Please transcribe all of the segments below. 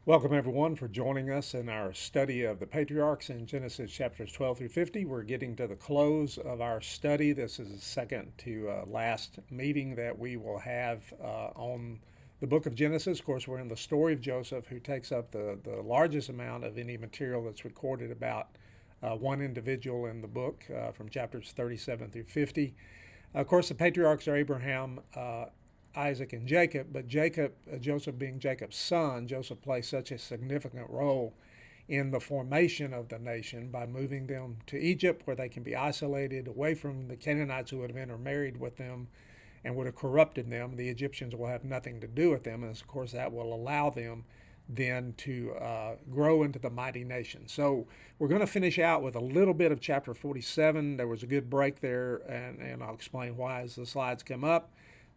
Welcome, everyone, for joining us in our study of the patriarchs in Genesis chapters 12 through 50. We're getting to the close of our study. This is the second to last meeting that we will have on the book of Genesis. Of course, we're in the story of Joseph, who takes up the largest amount of any material that's recorded about one individual in the book from chapters 37 through 50. Of course, the patriarchs are Abraham, Isaac, and Jacob, but Joseph being Jacob's son, Joseph plays such a significant role in the formation of the nation by moving them to Egypt, where they can be isolated away from the Canaanites who would have intermarried with them and would have corrupted them. The Egyptians will have nothing to do with them, and of course, that will allow them then to grow into the mighty nation. So we're going to finish out with a little bit of chapter 47. There was a good break there, and I'll explain why as the slides come up.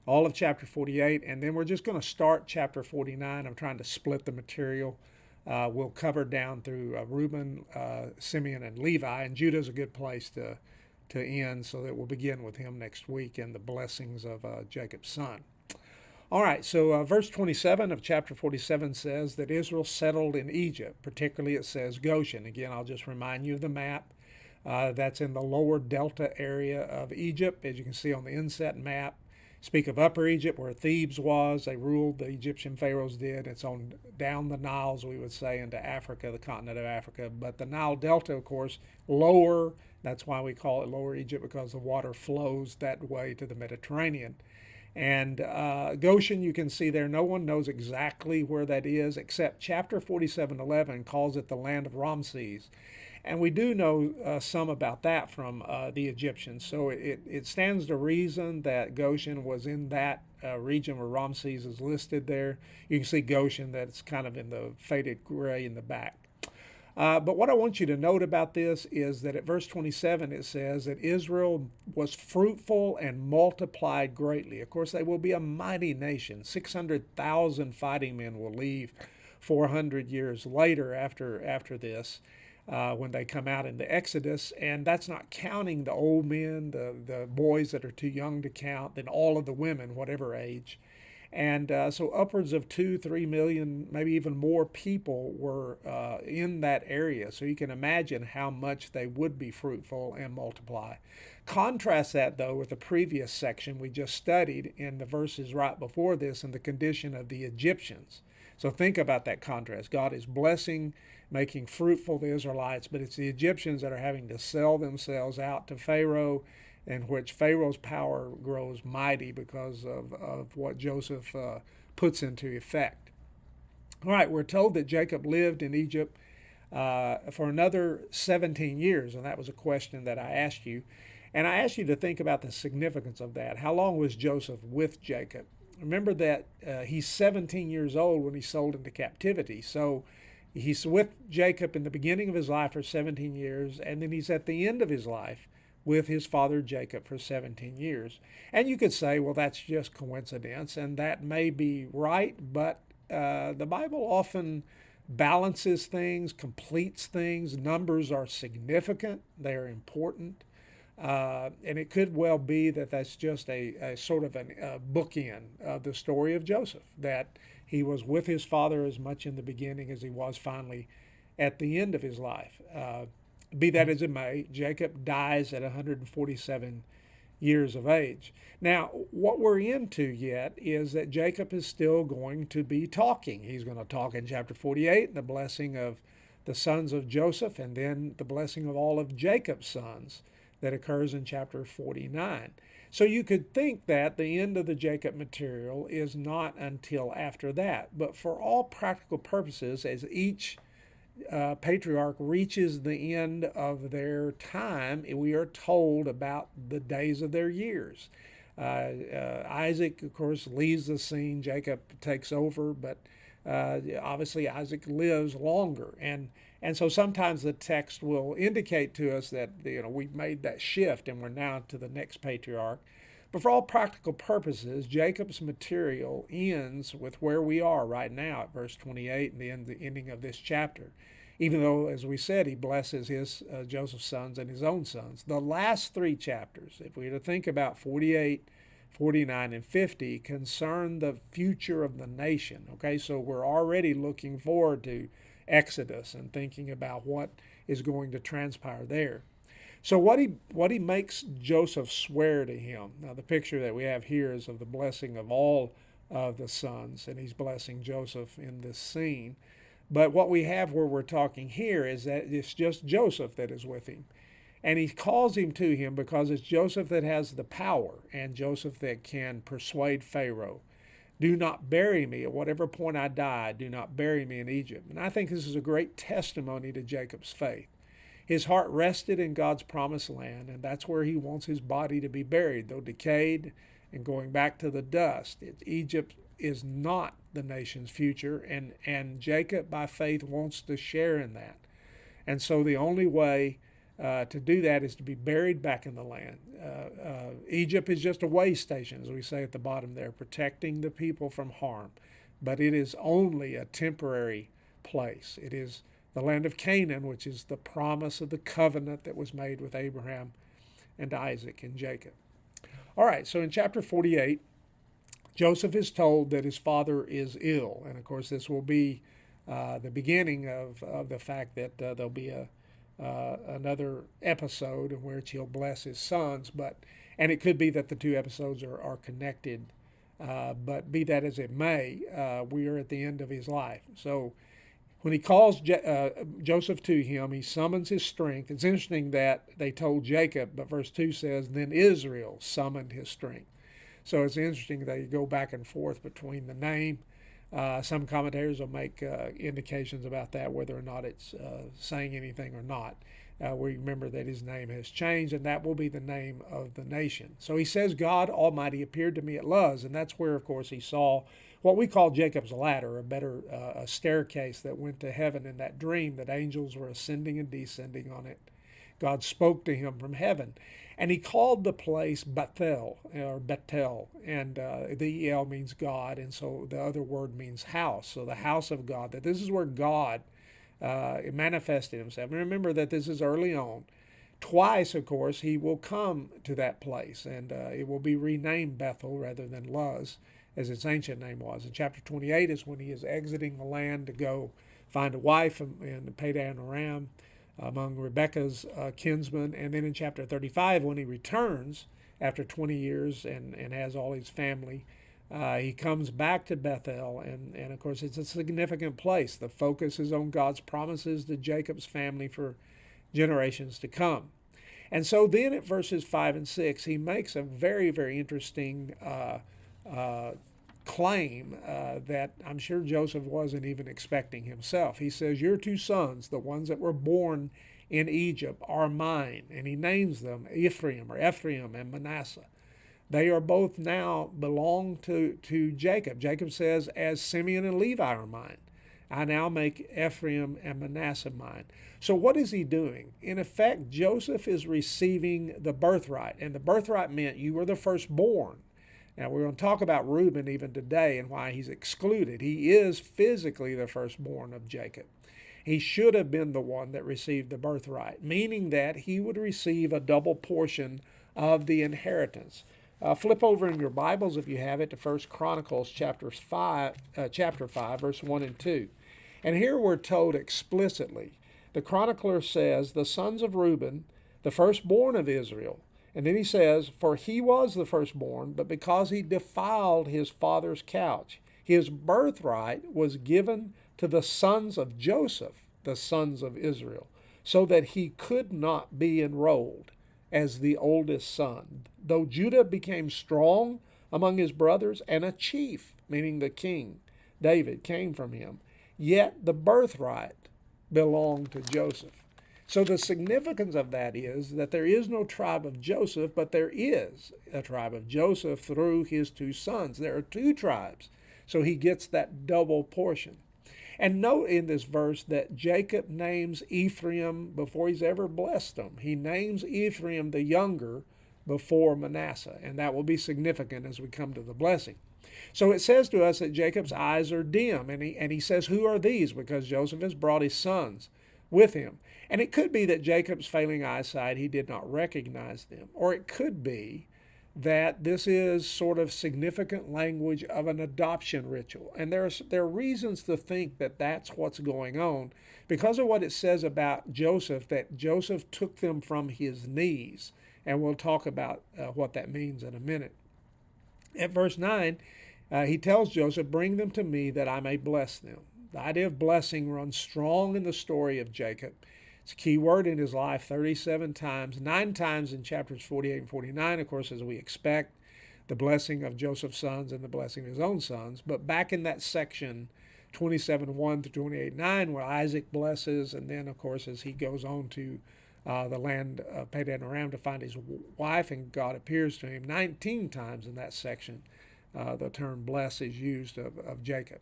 All of chapter 48, and then we're just going to start chapter 49. I'm trying to split the material. We'll cover down through Reuben, Simeon, and Levi, and Judah's a good place to end, so that we'll begin with him next week and the blessings of Jacob's son. All right, so verse 27 of chapter 47 says that Israel settled in Egypt. Particularly, it says Goshen. Again, I'll just remind you of the map. That's in the lower delta area of Egypt, as you can see on the inset map. Speak of Upper Egypt, where Thebes was. They ruled, the Egyptian pharaohs did. It's on down the Niles, we would say, into Africa, the continent of Africa. But the Nile Delta, of course, lower. That's why we call it Lower Egypt, because the water flows that way to the Mediterranean. And Goshen, you can see there, no one knows exactly where that is, except chapter 47:11 calls it the land of Ramses. And we do know some about that from the Egyptians. So it stands to reason that Goshen was in that region where Ramses is listed there. You can see Goshen, that's kind of in the faded gray in the back. But what I want you to note about this is that at verse 27 it says that Israel was fruitful and multiplied greatly. Of course, they will be a mighty nation. 600,000 fighting men will leave 400 years later after this. When they come out in the Exodus, and that's not counting the old men, the boys that are too young to count, then all of the women, whatever age. And so upwards of 2-3 million, maybe even more people were in that area. So you can imagine how much they would be fruitful and multiply. Contrast that, though, with the previous section we just studied in the verses right before this and the condition of the Egyptians. So think about that contrast. God is blessing, making fruitful the Israelites, but it's the Egyptians that are having to sell themselves out to Pharaoh, in which Pharaoh's power grows mighty because of what Joseph puts into effect. All right, we're told that Jacob lived in Egypt for another 17 years, and that was a question that I asked you. And I asked you to think about the significance of that. How long was Joseph with Jacob? Remember that he's 17 years old when he's sold into captivity. So he's with Jacob in the beginning of his life for 17 years, and then he's at the end of his life with his father Jacob for 17 years. And you could say, well, that's just coincidence, and that may be right, but the Bible often balances things, completes things. Numbers are significant, they're important. And it could well be that that's just a sort of a bookend of the story of Joseph, that he was with his father as much in the beginning as he was finally at the end of his life. Be that as it may, Jacob dies at 147 years of age. Now, what we're into yet is that Jacob is still going to be talking. He's going to talk in chapter 48, the blessing of the sons of Joseph, and then the blessing of all of Jacob's sons that occurs in chapter 49. So you could think that the end of the Jacob material is not until after that. But for all practical purposes, as each patriarch reaches the end of their time, we are told about the days of their years. Isaac, of course, leaves the scene. Jacob takes over, but obviously Isaac lives longer. And so sometimes the text will indicate to us that we've made that shift and we're now to the next patriarch. But for all practical purposes, Jacob's material ends with where we are right now at verse 28 and the ending of this chapter. Even though, as we said, he blesses his Joseph's sons and his own sons. The last three chapters, if we were to think about 48, 49 and 50 concern the future of the nation. Okay, so we're already looking forward to Exodus and thinking about what is going to transpire there. So what he makes Joseph swear to him. Now the picture that we have here is of the blessing of all of the sons, and he's blessing Joseph in this scene. But what we have where we're talking here is that it's just Joseph that is with him. And he calls him to him because it's Joseph that has the power and Joseph that can persuade Pharaoh. Do not bury me at whatever point I die. Do not bury me in Egypt. And I think this is a great testimony to Jacob's faith. His heart rested in God's promised land, and that's where he wants his body to be buried, though decayed and going back to the dust. Egypt is not the nation's future, and Jacob, by faith, wants to share in that. And so the only way to do that is to be buried back in the land. Egypt is just a way station, as we say at the bottom there, protecting the people from harm. But it is only a temporary place. It is the land of Canaan, which is the promise of the covenant that was made with Abraham and Isaac and Jacob. All right, so in chapter 48, Joseph is told that his father is ill. And of course, this will be the beginning of the fact that there'll be another episode in which he'll bless his sons. And it could be that the two episodes are connected. But be that as it may, we are at the end of his life. So when he calls Joseph to him, he summons his strength. It's interesting that they told Jacob, but verse 2 says, then Israel summoned his strength. So it's interesting that you go back and forth between the name. Some commentators will make indications about that, whether or not it's saying anything or not. We remember that his name has changed, and that will be the name of the nation. So he says, God Almighty appeared to me at Luz, and that's where, of course, he saw what we call Jacob's ladder, a staircase that went to heaven in that dream, that angels were ascending and descending on it. God spoke to him from heaven. And he called the place Bethel, or Betel, and the El means God, and so the other word means house, so the house of God, that this is where God manifested himself. And remember that this is early on. Twice, of course, he will come to that place, and it will be renamed Bethel rather than Luz, as its ancient name was. In chapter 28 is when he is exiting the land to go find a wife in Padan Aram, among Rebekah's kinsmen. And then in chapter 35, when he returns after 20 years and has all his family, he comes back to Bethel. And of course, it's a significant place. The focus is on God's promises to Jacob's family for generations to come. And so then at verses 5 and 6, he makes a very, very interesting claim that I'm sure Joseph wasn't even expecting himself. He says, your two sons, the ones that were born in Egypt, are mine. And he names them Ephraim and Manasseh. They are both now belong to Jacob. Jacob says, as Simeon and Levi are mine, I now make Ephraim and Manasseh mine. So what is he doing? In effect, Joseph is receiving the birthright. And the birthright meant you were the firstborn. Now, we're going to talk about Reuben even today and why he's excluded. He is physically the firstborn of Jacob. He should have been the one that received the birthright, meaning that he would receive a double portion of the inheritance. Flip over in your Bibles, if you have it, to 1 Chronicles chapter 5, verse 1 and 2. And here we're told explicitly, the chronicler says, the sons of Reuben, the firstborn of Israel. And then he says, for he was the firstborn, but because he defiled his father's couch, his birthright was given to the sons of Joseph, the sons of Israel, so that he could not be enrolled as the oldest son. Though Judah became strong among his brothers, and a chief, meaning the king, David, came from him, yet the birthright belonged to Joseph. So the significance of that is that there is no tribe of Joseph, but there is a tribe of Joseph through his two sons. There are two tribes, so he gets that double portion. And note in this verse that Jacob names Ephraim before he's ever blessed them. He names Ephraim the younger before Manasseh, and that will be significant as we come to the blessing. So it says to us that Jacob's eyes are dim, and he says, who are these? Because Joseph has brought his sons with him. And it could be that Jacob's failing eyesight, he did not recognize them. Or it could be that this is sort of significant language of an adoption ritual. And there are reasons to think that that's what's going on because of what it says about Joseph, that Joseph took them from his knees. And we'll talk about what that means in a minute. At verse 9, he tells Joseph, "Bring them to me that I may bless them." The idea of blessing runs strong in the story of Jacob. It's a key word in his life 37 times, 9 times in chapters 48 and 49, of course, as we expect, the blessing of Joseph's sons and the blessing of his own sons. But back in that section, 27:1 to 28:9, where Isaac blesses, and then, of course, as he goes on to the land of Padan Aram to find his wife, and God appears to him 19 times in that section. The term bless is used of Jacob.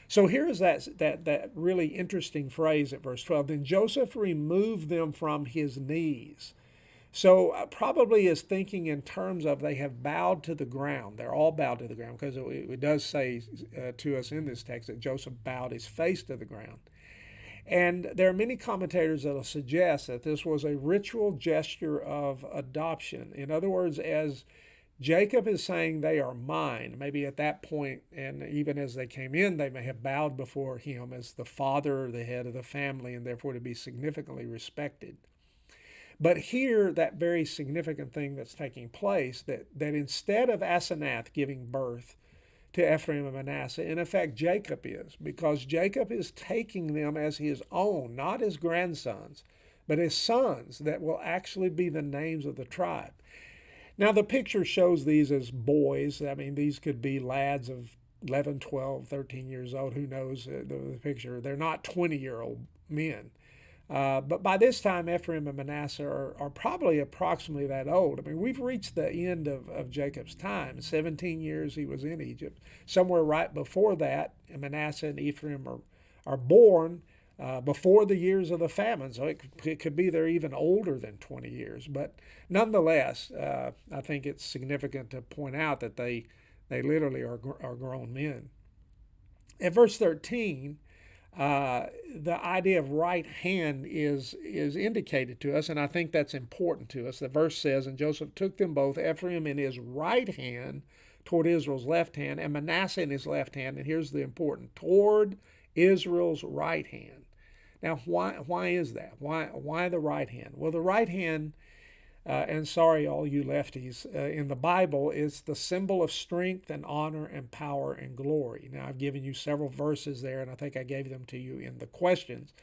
So here is that really interesting phrase at verse 12. Then Joseph removed them from his knees. So probably is thinking in terms of they have bowed to the ground. They're all bowed to the ground because it does say to us in this text that Joseph bowed his face to the ground. And there are many commentators that will suggest that this was a ritual gesture of adoption. In other words, as Jacob is saying they are mine, maybe at that point, and even as they came in, they may have bowed before him as the father, the head of the family, and therefore to be significantly respected. But here, that very significant thing that's taking place, that instead of Asenath giving birth to Ephraim and Manasseh, in effect, Jacob is, because Jacob is taking them as his own, not as grandsons, but as sons that will actually be the names of the tribe. Now, the picture shows these as boys. I mean, these could be lads of 11, 12, 13 years old. Who knows the picture? They're not 20-year-old men. But by this time, Ephraim and Manasseh are probably approximately that old. I mean, we've reached the end of Jacob's time. 17 years he was in Egypt. Somewhere right before that, Manasseh and Ephraim are born before the years of the famine. So it could be they're even older than 20 years. But nonetheless, I think it's significant to point out that they literally are grown men. At verse 13, the idea of right hand is indicated to us, and I think that's important to us. The verse says, "And Joseph took them both, Ephraim in his right hand toward Israel's left hand, and Manasseh in his left hand," and here's the important, "toward Israel's right hand." Now, why is that? Why the right hand? Well, the right hand, and sorry, all you lefties, in the Bible is the symbol of strength and honor and power and glory. Now, I've given you several verses there, and I think I gave them to you in the questions.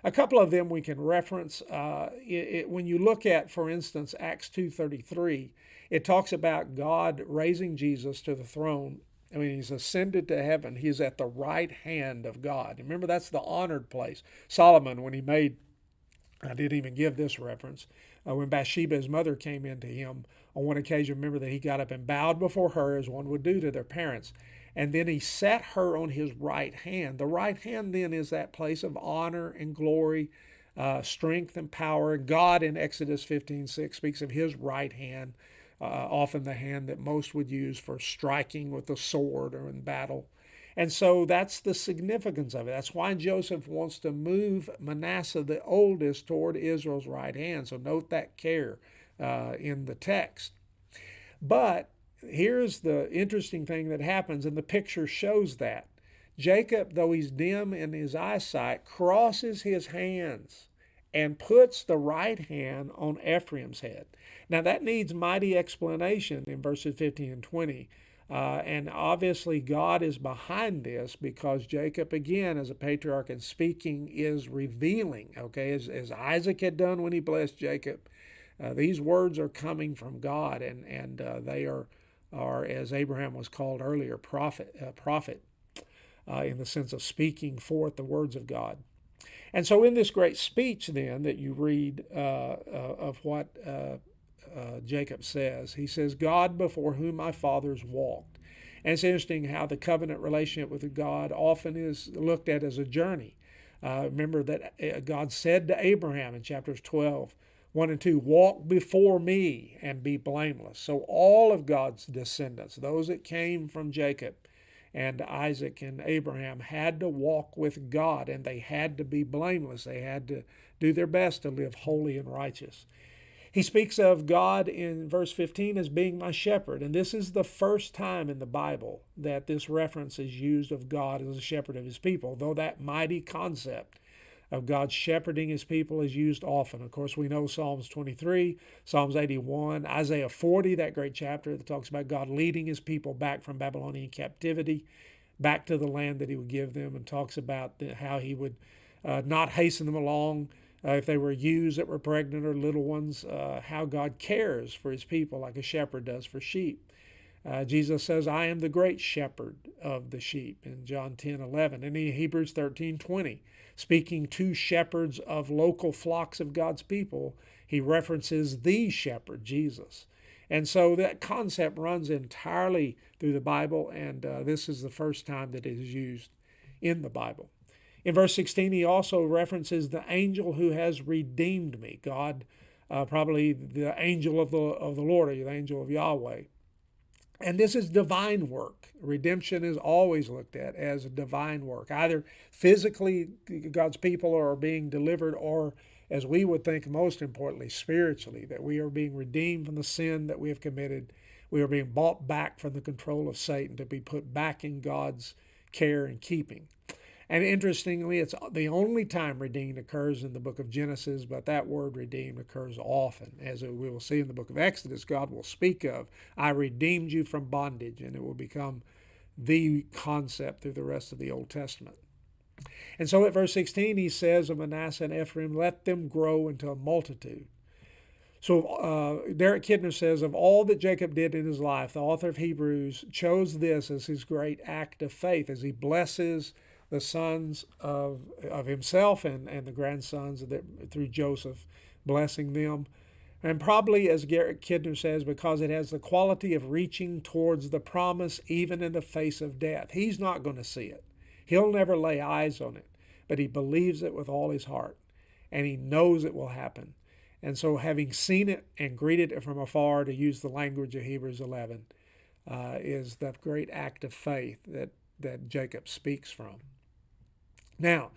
A couple of them we can reference. When you look at, for instance, Acts 2:33, it talks about God raising Jesus to the throne. I mean, he's ascended to heaven. He's at the right hand of God. Remember, that's the honored place. Solomon, when he made, I didn't even give this reference, when Bathsheba, his mother, came into him on one occasion, remember that he got up and bowed before her as one would do to their parents. And then he set her on his right hand. The right hand then is that place of honor and glory, strength and power. God in Exodus 15:6 speaks of his right hand, often the hand that most would use for striking with a sword or in battle. And so that's the significance of it. That's why Joseph wants to move Manasseh, the oldest, toward Israel's right hand. So note that care in the text. But here's the interesting thing that happens, and the picture shows that. Jacob, though he's dim in his eyesight, crosses his hands and puts the right hand on Ephraim's head. Now that needs mighty explanation in verses 15 and 20. And obviously God is behind this because Jacob, again, as a patriarch and speaking, is revealing, okay, as Isaac had done when he blessed Jacob. These words are coming from God, and they are, as Abraham was called earlier, prophet in the sense of speaking forth the words of God. And so in this great speech then that you read of what Jacob says, he says, "God before whom my fathers walked." And it's interesting how the covenant relationship with God often is looked at as a journey. Remember that God said to Abraham in chapters 12, 1 and 2, "Walk before me and be blameless." So all of God's descendants, those that came from Jacob and Isaac and Abraham, had to walk with God, and they had to be blameless. They had to do their best to live holy and righteous. He speaks of God in verse 15 as being my shepherd. And this is the first time in the Bible that this reference is used of God as a shepherd of his people, though that mighty concept of God shepherding his people is used often. Of course, we know Psalms 23, Psalms 81, Isaiah 40, that great chapter that talks about God leading his people back from Babylonian captivity, back to the land that he would give them, and talks about how he would not hasten them along if they were ewes that were pregnant or little ones, how God cares for his people like a shepherd does for sheep. Jesus says, I am the great shepherd of the sheep in John 10:11. And in Hebrews 13:20, speaking to shepherds of local flocks of God's people, he references the shepherd, Jesus. And so that concept runs entirely through the Bible, and this is the first time that it is used in the Bible. In verse 16, he also references the angel who has redeemed me. God, probably the angel of the Lord, or the angel of Yahweh. And this is divine work. Redemption is always looked at as a divine work. Either physically, God's people are being delivered, or, as we would think most importantly, spiritually, that we are being redeemed from the sin that we have committed. We are being bought back from the control of Satan to be put back in God's care and keeping. And interestingly, it's the only time redeemed occurs in the book of Genesis, but that word redeemed occurs often. As we will see in the book of Exodus, God will speak of, I redeemed you from bondage, and it will become the concept through the rest of the Old Testament. And so at verse 16, he says of Manasseh and Ephraim, let them grow into a multitude. So Derek Kidner says, of all that Jacob did in his life, the author of Hebrews chose this as his great act of faith, as he blesses the sons of himself and the grandsons through Joseph, blessing them. And probably, as Derek Kidner says, because it has the quality of reaching towards the promise even in the face of death. He's not going to see it. He'll never lay eyes on it, but he believes it with all his heart, and he knows it will happen. And so having seen it and greeted it from afar, to use the language of Hebrews 11, is the great act of faith that Jacob speaks from. Now,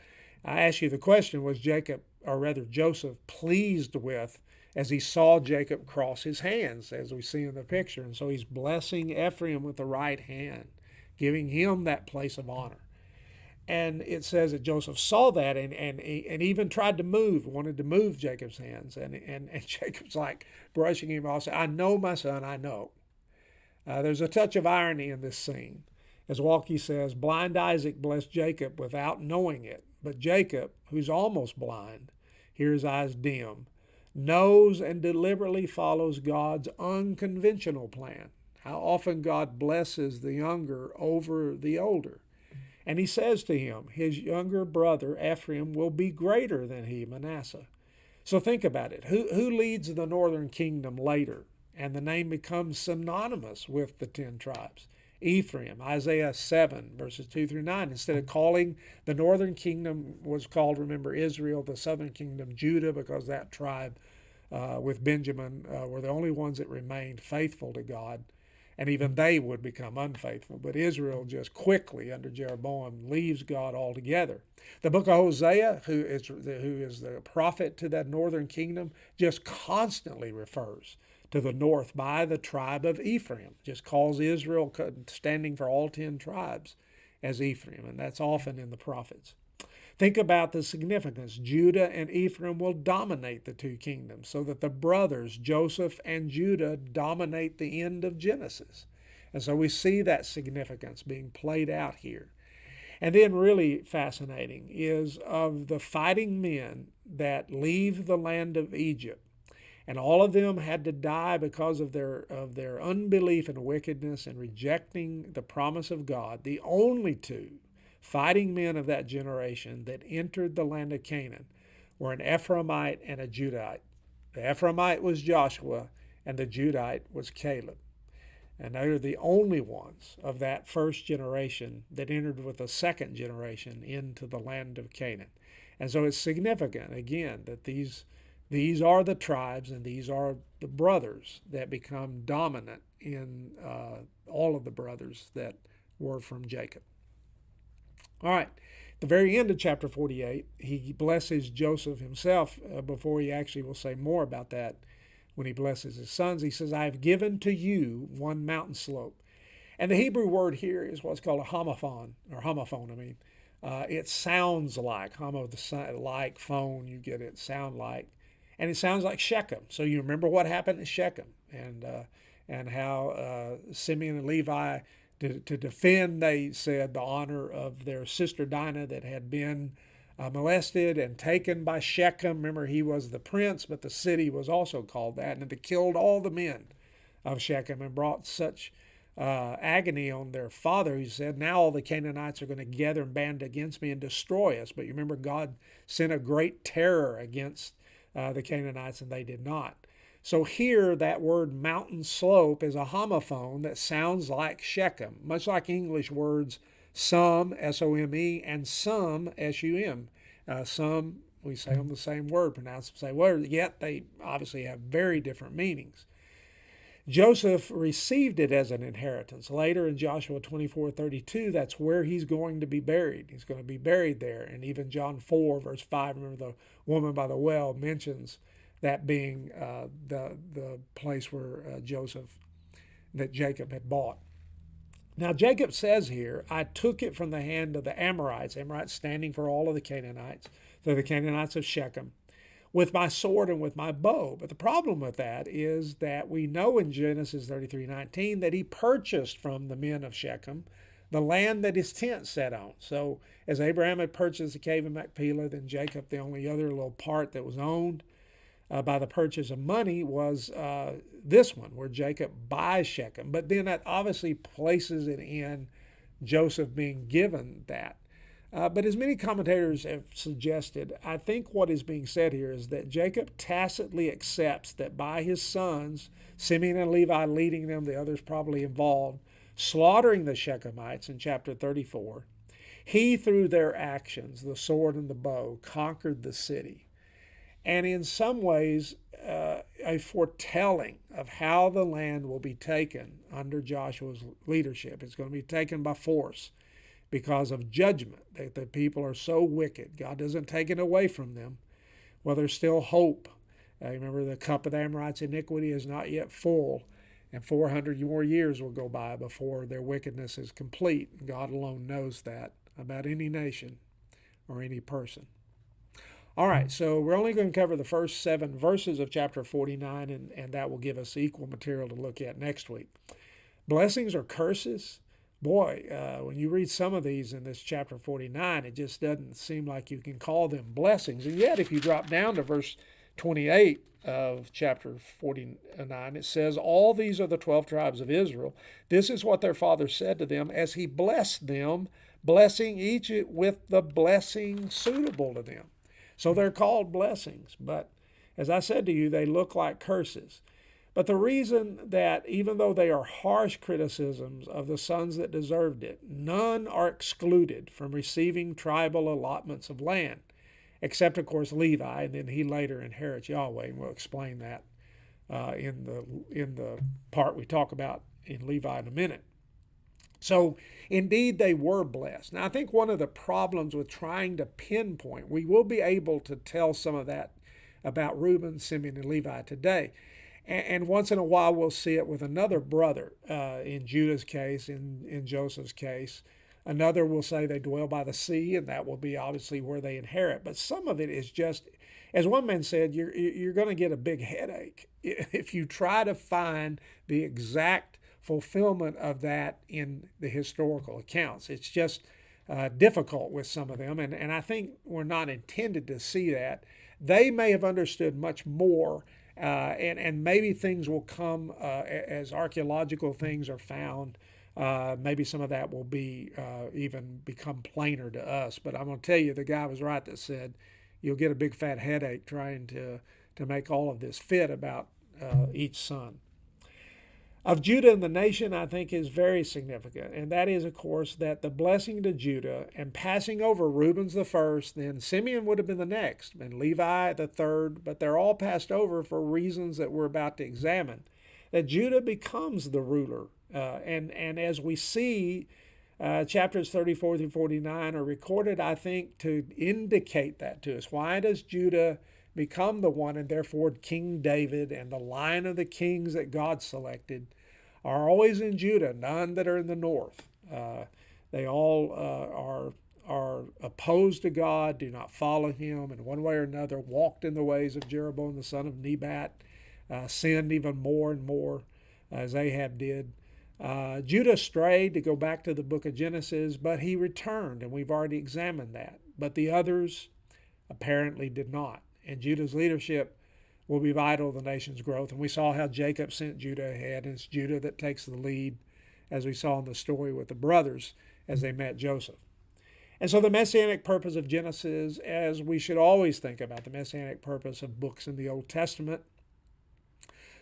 I ask you the question, was Joseph pleased with as he saw Jacob cross his hands, as we see in the picture? And so he's blessing Ephraim with the right hand, giving him that place of honor. And it says that Joseph saw that and even tried to wanted to move Jacob's hands. And Jacob's like brushing him off, saying, I know, my son, I know. There's a touch of irony in this scene. As Walkie says, blind Isaac blessed Jacob without knowing it, but Jacob, who's almost blind, here his eyes dim, knows and deliberately follows God's unconventional plan. How often God blesses the younger over the older. And he says to him, his younger brother Ephraim will be greater than he, Manasseh. So think about it. Who leads the northern kingdom later? And the name becomes synonymous with the 10 tribes. Ephraim, Isaiah 7, verses 2 through 9. Instead of calling the northern kingdom was called, remember, Israel, the southern kingdom, Judah, because that tribe with Benjamin were the only ones that remained faithful to God. And even they would become unfaithful. But Israel just quickly, under Jeroboam, leaves God altogether. The book of Hosea, who is the prophet to that northern kingdom, just constantly refers to the north by the tribe of Ephraim. Just calls Israel, standing for all 10 tribes, as Ephraim. And that's often in the prophets. Think about the significance. Judah and Ephraim will dominate the two kingdoms, so that the brothers, Joseph and Judah, dominate the end of Genesis. And so we see that significance being played out here. And then really fascinating is of the fighting men that leave the land of Egypt. And all of them had to die because of their unbelief and wickedness and rejecting the promise of God. The only two fighting men of that generation that entered the land of Canaan were an Ephraimite and a Judite. The Ephraimite was Joshua, and the Judite was Caleb. And they are the only ones of that first generation that entered with the second generation into the land of Canaan. And so it's significant, again, that these are the tribes and these are the brothers that become dominant in all of the brothers that were from Jacob. All right, at the very end of chapter 48, he blesses Joseph himself before he actually will say more about that when he blesses his sons. He says, I have given to you one mountain slope. And the Hebrew word here is what's called a homophone, or homophone, I mean. It sounds like, like phone, you get it, sound like. And it sounds like Shechem. So you remember what happened at Shechem and how Simeon and Levi, to defend, they said, the honor of their sister Dinah that had been molested and taken by Shechem. Remember, he was the prince, but the city was also called that. And they killed all the men of Shechem and brought such agony on their father. He said, now all the Canaanites are going to gather and band against me and destroy us. But you remember, God sent a great terror against the Canaanites, and they did not. So here, that word mountain slope is a homophone that sounds like Shechem, much like English words some, S-O-M-E, and some, S-U-M. Some, we say them the same word, pronounce the same word, yet they obviously have very different meanings. Joseph received it as an inheritance. Later in Joshua 24:32, that's where he's going to be buried. He's going to be buried there. And even John 4, verse 5, remember the woman by the well mentions that being the place where that Jacob had bought. Now Jacob says here, I took it from the hand of the Amorites standing for all of the Canaanites, so the Canaanites of Shechem, with my sword and with my bow. But the problem with that is that we know in Genesis 33:19 that he purchased from the men of Shechem the land that his tent sat on. So as Abraham had purchased the cave of Machpelah, then Jacob, the only other little part that was owned by the purchase of money was this one, where Jacob buys Shechem. But then that obviously places it in Joseph being given that. But as many commentators have suggested, I think what is being said here is that Jacob tacitly accepts that by his sons, Simeon and Levi leading them, the others probably involved, slaughtering the Shechemites in chapter 34, he, through their actions, the sword and the bow, conquered the city. And in some ways, a foretelling of how the land will be taken under Joshua's leadership. It's going to be taken by force because of judgment, that the people are so wicked. God doesn't take it away from them. Well, there's still hope. Remember, the cup of the Amorites' iniquity is not yet full, and 400 more years will go by before their wickedness is complete. God alone knows that about any nation or any person. All right, so we're only going to cover the first 7 verses of chapter 49, and that will give us equal material to look at next week. Blessings or curses? Boy, when you read some of these in this chapter 49, it just doesn't seem like you can call them blessings. And yet, if you drop down to verse 28 of chapter 49, it says, all these are the 12 tribes of Israel. This is what their father said to them as he blessed them, blessing each with the blessing suitable to them. So they're called blessings, but as I said to you, they look like curses. But the reason that even though they are harsh criticisms of the sons that deserved it, none are excluded from receiving tribal allotments of land, except, of course, Levi, and then he later inherits Yahweh, and we'll explain that in the part we talk about in Levi in a minute. So, indeed, they were blessed. Now, I think one of the problems with trying to pinpoint, we will be able to tell some of that about Reuben, Simeon, and Levi today. And once in a while, we'll see it with another brother in Judah's case, in Joseph's case. Another will say they dwell by the sea, and that will be obviously where they inherit. But some of it is just, as one man said, you're going to get a big headache if you try to find the exact fulfillment of that in the historical accounts. It's just difficult with some of them, and I think we're not intended to see that. They may have understood much more, and maybe things will come as archaeological things are found. Maybe some of that will be even become plainer to us. But I'm going to tell you, the guy was right that said you'll get a big fat headache trying to make all of this fit about each son. Of Judah and the nation, I think, is very significant. And that is, of course, that the blessing to Judah and passing over Reuben's the first, then Simeon would have been the next, and Levi the third, but they're all passed over for reasons that we're about to examine. That Judah becomes the ruler. And as we see, chapters 34 through 49 are recorded, I think, to indicate that to us. Why does Judah become the one, and therefore King David and the line of the kings that God selected are always in Judah, none that are in the north. They all are opposed to God, do not follow him, in one way or another, walked in the ways of Jeroboam the son of Nebat, sinned even more and more as Ahab did. Judah strayed, to go back to the book of Genesis, but he returned, and we've already examined that. But the others apparently did not. And Judah's leadership will be vital to the nation's growth. And we saw how Jacob sent Judah ahead, and it's Judah that takes the lead, as we saw in the story with the brothers as they met Joseph. And so the messianic purpose of Genesis, as we should always think about the messianic purpose of books in the Old Testament,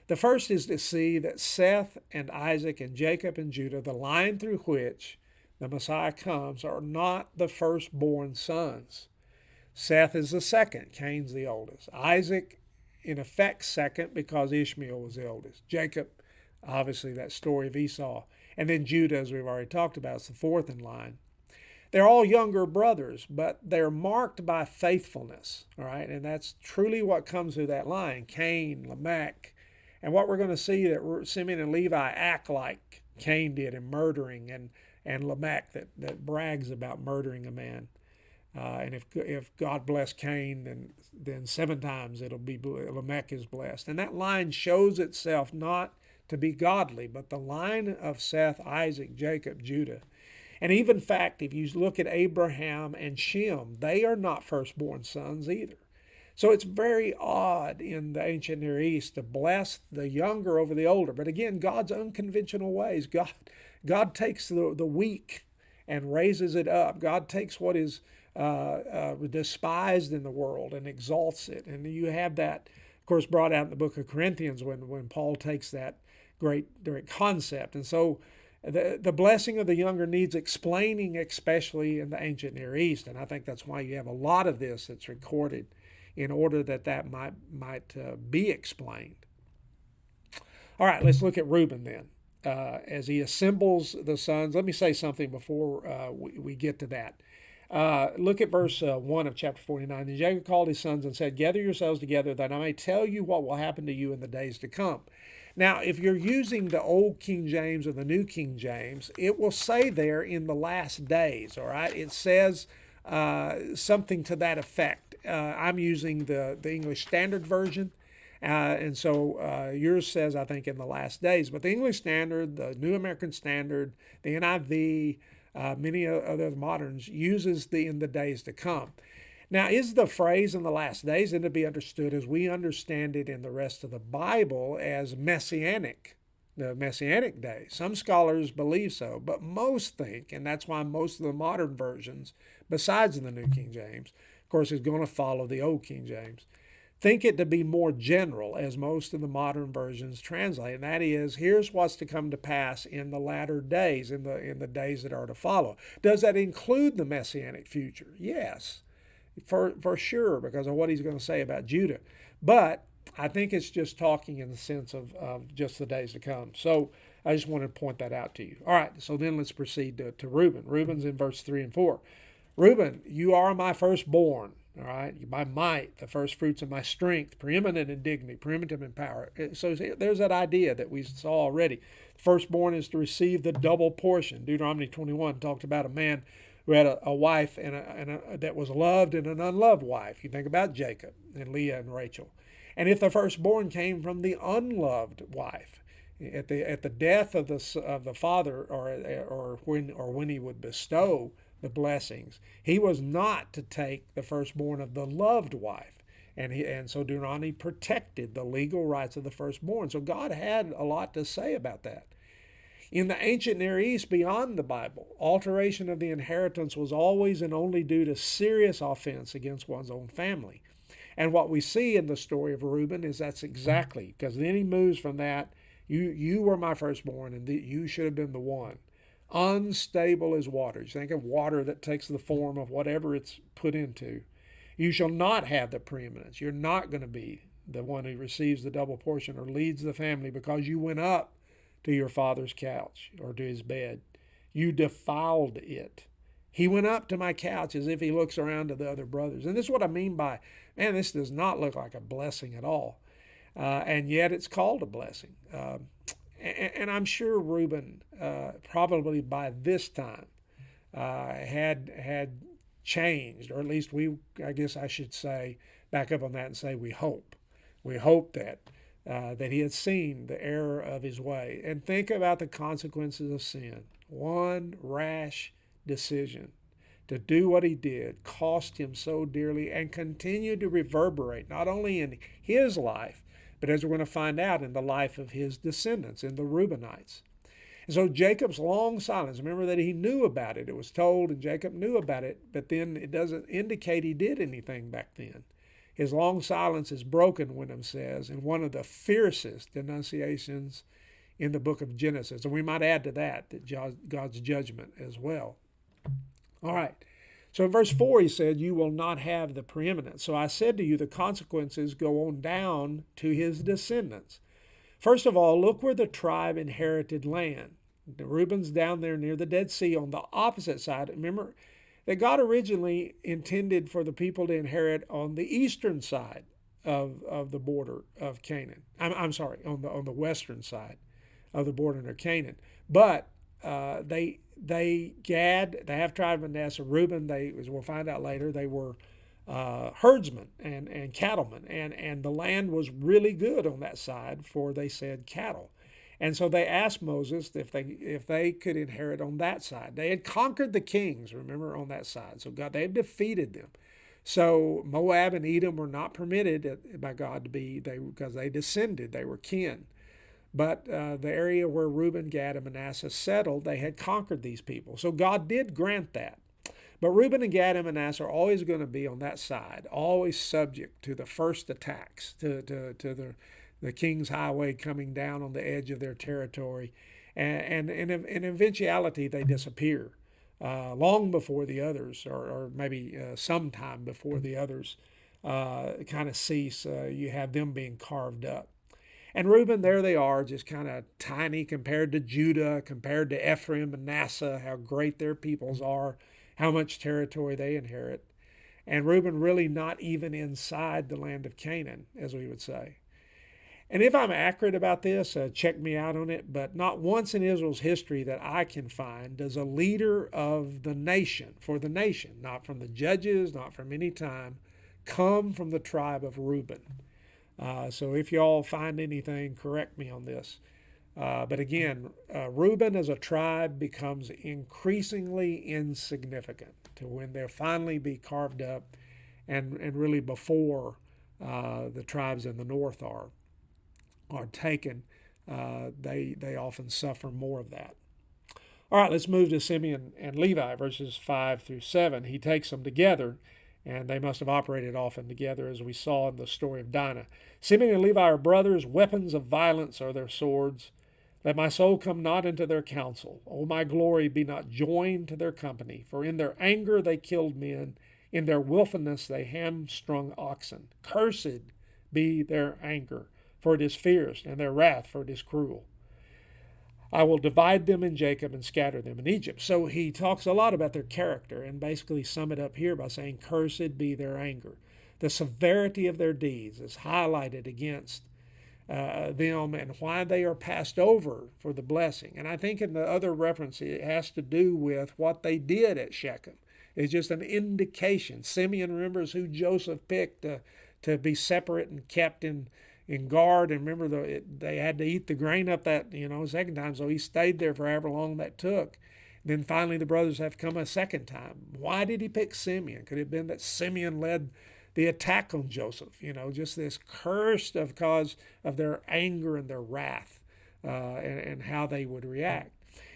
the first is to see that Seth and Isaac and Jacob and Judah, the line through which the Messiah comes, are not the firstborn sons. Seth is the second, Cain's the oldest. Isaac, in effect, second because Ishmael was the oldest. Jacob, obviously, that story of Esau. And then Judah, as we've already talked about, is the fourth in line. They're all younger brothers, but they're marked by faithfulness, all right? And that's truly what comes through that line, Cain, Lamech. And what we're going to see that Simeon and Levi act like Cain did in murdering, and Lamech that brags about murdering a man. And if God bless Cain, then 7 times it'll be Lamech is blessed. And that line shows itself not to be godly, but the line of Seth, Isaac, Jacob, Judah. And even in fact, if you look at Abraham and Shem, they are not firstborn sons either. So it's very odd in the ancient Near East to bless the younger over the older. But again, God's unconventional ways. God takes the weak and raises it up. God takes what is despised in the world and exalts it. And you have that, of course, brought out in the book of Corinthians when Paul takes that great concept. And so the blessing of the younger needs explaining, especially in the ancient Near East. And I think that's why you have a lot of this that's recorded in order that might be explained. All right, let's look at Reuben then. As he assembles the sons, let me say something before we get to that. Look at verse 1 of chapter 49. And Jacob called his sons and said, "Gather yourselves together, that I may tell you what will happen to you in the days to come." Now, if you're using the old King James or the new King James, it will say there in the last days, all right? It says something to that effect. I'm using the English Standard Version, and so yours says, I think, in the last days. But the English Standard, the New American Standard, the NIV, many other moderns uses in the days to come. Now, is the phrase in the last days then to be understood as we understand it in the rest of the Bible as messianic, the messianic days? Some scholars believe so, but most think, and that's why most of the modern versions, besides the New King James, of course, is going to follow the Old King James, think it to be more general, as most of the modern versions translate, and that is, here's what's to come to pass in the latter days, in the days that are to follow. Does that include the messianic future? Yes, for sure, because of what he's going to say about Judah. But I think it's just talking in the sense of just the days to come. So I just wanted to point that out to you. All right, so then let's proceed to Reuben. Reuben's in verse 3 and 4. Reuben, you are my firstborn, all right? My might, the first fruits of my strength, preeminent in dignity, preeminent in power. So there's that idea that we saw already. Firstborn is to receive the double portion. Deuteronomy 21 talked about a man who had a wife that was loved and an unloved wife. You think about Jacob and Leah and Rachel. And if the firstborn came from the unloved wife, at the death of the father, or when he would bestow the blessings, he was not to take the firstborn of the loved wife, and so Deuteronomy protected the legal rights of the firstborn. So God had a lot to say about that. In the ancient Near East, beyond the Bible, alteration of the inheritance was always and only due to serious offense against one's own family. And what we see in the story of Reuben is that's exactly, because then he moves from that, you were my firstborn, and you should have been the one. Unstable as waters. Think of water that takes the form of whatever it's put into. You shall not have the preeminence. You're not going to be the one who receives the double portion or leads the family because you went up to your father's couch or to his bed. You defiled it. He went up to my couch as if he looks around to the other brothers. And this is what I mean by, man, this does not look like a blessing at all. And yet it's called a blessing. And I'm sure Reuben probably by this time had changed, or at least I guess I should say, back up on that and say we hope. We hope that he had seen the error of his way. And think about the consequences of sin. One rash decision to do what he did cost him so dearly and continued to reverberate not only in his life, but as we're going to find out, in the life of his descendants, in the Reubenites. And so Jacob's long silence, remember that he knew about it. It was told and Jacob knew about it, but then it doesn't indicate he did anything back then. His long silence is broken, Wenham says, in one of the fiercest denunciations in the book of Genesis. And we might add to that God's judgment as well. All right. So in verse 4, he said, you will not have the preeminence. So I said to you, the consequences go on down to his descendants. First of all, look where the tribe inherited land. The Reuben's down there near the Dead Sea on the opposite side. Remember that God originally intended for the people to inherit on the eastern side of the border of Canaan. I'm sorry, on the western side of the border of Canaan. But Gad, the half-tribe of Manasseh, Reuben, as we'll find out later, they were herdsmen and cattlemen, and the land was really good on that side for, they said, cattle. And so they asked Moses if they could inherit on that side. They had conquered the kings, remember, on that side. So they had defeated them. So Moab and Edom were not permitted by God to be, because they descended, they were kin. But the area where Reuben, Gad, and Manasseh settled, they had conquered these people. So God did grant that. But Reuben and Gad and Manasseh are always going to be on that side, always subject to the first attacks, to the king's highway coming down on the edge of their territory. And in eventuality, they disappear long before the others, or maybe sometime before the others kind of cease. You have them being carved up. And Reuben, there they are, just kind of tiny compared to Judah, compared to Ephraim and Manasseh, how great their peoples are, how much territory they inherit. And Reuben really not even inside the land of Canaan, as we would say. And if I'm accurate about this, check me out on it, but not once in Israel's history that I can find does a leader of the nation, for the nation, not from the judges, not from any time, come from the tribe of Reuben. So if y'all find anything, correct me on this. But again, Reuben as a tribe becomes increasingly insignificant to when they'll finally be carved up, and really before the tribes in the north are taken, they often suffer more of that. All right, let's move to Simeon and Levi, verses 5 through 7. He takes them together, and they must have operated often together, as we saw in the story of Dinah. Simeon and Levi are brothers. Weapons of violence are their swords. Let my soul come not into their counsel. O my glory, be not joined to their company. For in their anger they killed men. In their willfulness they hamstrung oxen. Cursed be their anger, for it is fierce, and their wrath, for it is cruel. I will divide them in Jacob and scatter them in Egypt. So he talks a lot about their character, and basically sum it up here by saying, cursed be their anger. The severity of their deeds is highlighted against them, and why they are passed over for the blessing. And I think in the other reference, it has to do with what they did at Shechem. It's just an indication. Simeon remembers who Joseph picked to be separate and kept in guard. And remember, they had to eat the grain up that, second time. So he stayed there for however long that took. Then finally the brothers have come a second time. Why did he pick Simeon? Could it have been that Simeon led the attack on Joseph? Just this cursed because of their anger and their wrath and how they would react.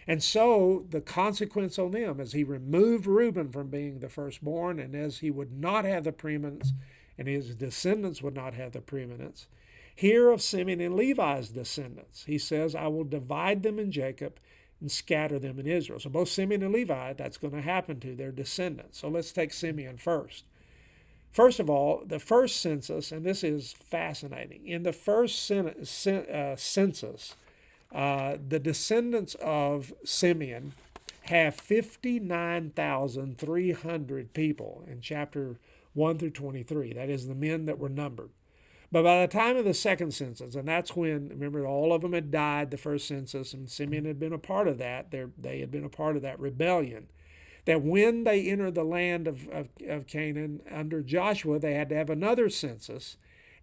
And so the consequence on them, as he removed Reuben from being the firstborn, and as he would not have the preeminence, and his descendants would not have the preeminence, hear of Simeon and Levi's descendants. He says, I will divide them in Jacob and scatter them in Israel. So both Simeon and Levi, that's going to happen to their descendants. So let's take Simeon first. First of all, the first census, and this is fascinating. In the first census, the descendants of Simeon have 59,300 people in chapter 1 through 23. That is the men that were numbered. But by the time of the second census, and that's when, remember, all of them had died the first census, and Simeon had been a part of that. They had been a part of that rebellion. That when they entered the land of Canaan under Joshua, they had to have another census.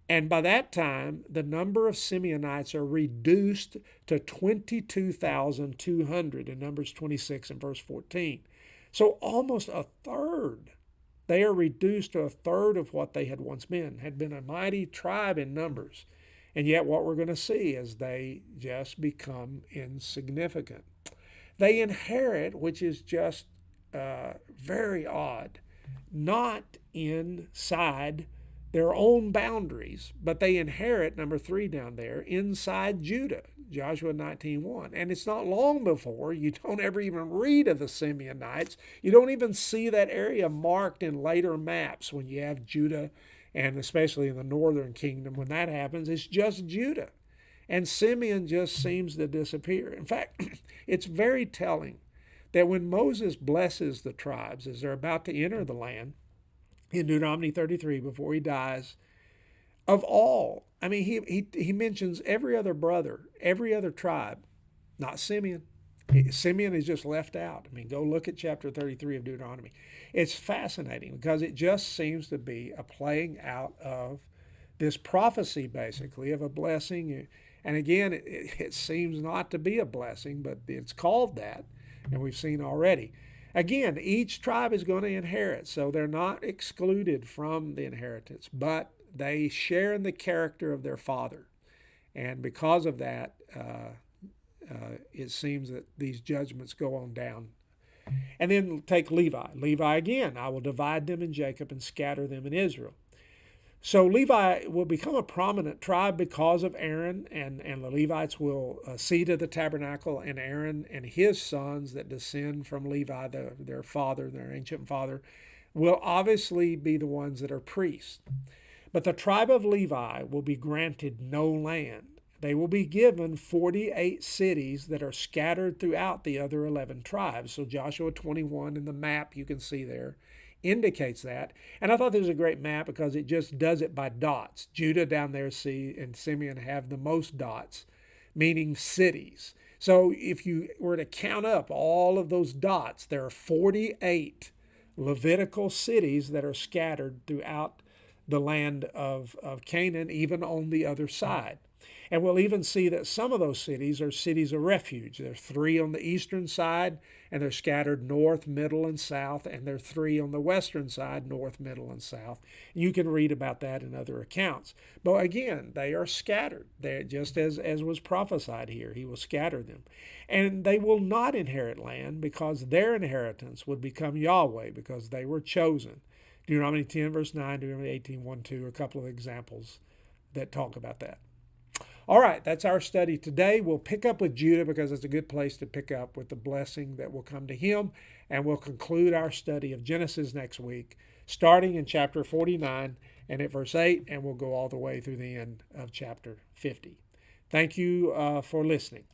And by that time, the number of Simeonites are reduced to 22,200 in Numbers 26 and verse 14. So almost a third. They are reduced to a third of what they had once been, had been a mighty tribe in numbers. And yet what we're going to see is they just become insignificant. They inherit, which is just very odd, not inside their own boundaries, but they inherit, number 3 down there, inside Judah, Joshua 19:1. And it's not long before you don't ever even read of the Simeonites. You don't even see that area marked in later maps when you have Judah, and especially in the northern kingdom. When that happens, it's just Judah. And Simeon just seems to disappear. In fact, it's very telling that when Moses blesses the tribes as they're about to enter the land, in Deuteronomy 33, before he dies, of all, I mean, he mentions every other brother, every other tribe, not Simeon. Simeon is just left out. I mean, go look at chapter 33 of Deuteronomy. It's fascinating because it just seems to be a playing out of this prophecy, basically, of a blessing. And again, it seems not to be a blessing, but it's called that, and we've seen already. Again, each tribe is going to inherit, so they're not excluded from the inheritance, but they share in the character of their father. And because of that, it seems that these judgments go on down. And then take Levi. Levi again, I will divide them in Jacob and scatter them in Israel. So Levi will become a prominent tribe because of Aaron, and the Levites will see to the tabernacle, and Aaron and his sons that descend from Levi, their father, their ancient father, will obviously be the ones that are priests. But the tribe of Levi will be granted no land. They will be given 48 cities that are scattered throughout the other 11 tribes. So Joshua 21 in the map you can see there indicates that. And I thought this was a great map because it just does it by dots. Judah down there, see, and Simeon have the most dots, meaning cities. So if you were to count up all of those dots, there are 48 Levitical cities that are scattered throughout the land of Canaan, even on the other side. And we'll even see that some of those cities are cities of refuge. There are 3 on the eastern side, and they're scattered north, middle, and south, and there are 3 on the western side, north, middle, and south. You can read about that in other accounts. But again, they are scattered. They're just as was prophesied here. He will scatter them. And they will not inherit land because their inheritance would become Yahweh because they were chosen. Deuteronomy 10, verse 9, Deuteronomy 18, 1, 2, a couple of examples that talk about that. All right, that's our study today. We'll pick up with Judah because it's a good place to pick up with the blessing that will come to him. And we'll conclude our study of Genesis next week, starting in chapter 49 and at verse 8, and we'll go all the way through the end of chapter 50. Thank you for listening.